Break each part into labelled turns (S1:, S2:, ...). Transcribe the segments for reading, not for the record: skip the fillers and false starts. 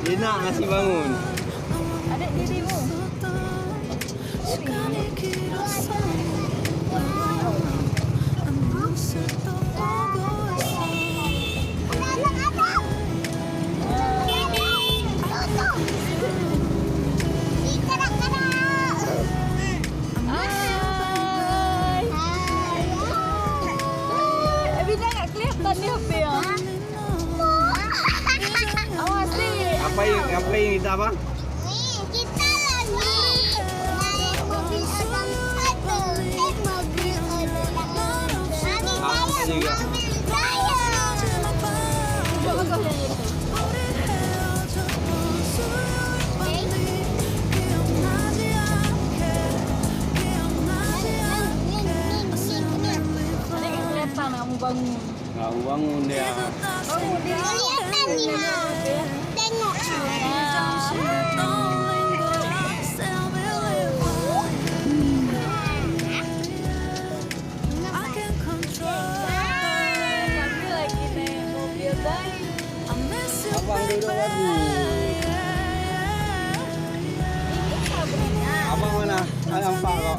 S1: Dia nak nasi bangun.
S2: Adik dirimu.
S1: Apa yang kita apa?
S3: Kita lagi naik mobil orang ada. Mobil orang. Kami
S1: juga.
S3: mobil saya.
S2: Coba kau yang itu. Adik kelihatan kamu bangun.
S1: Kamu bangun dia.
S2: Bangun dia.
S3: Kelihatan ni mah. Tengok.
S1: Abang duduk lagi. Abang mana? Nampak kok.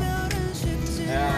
S1: Ya.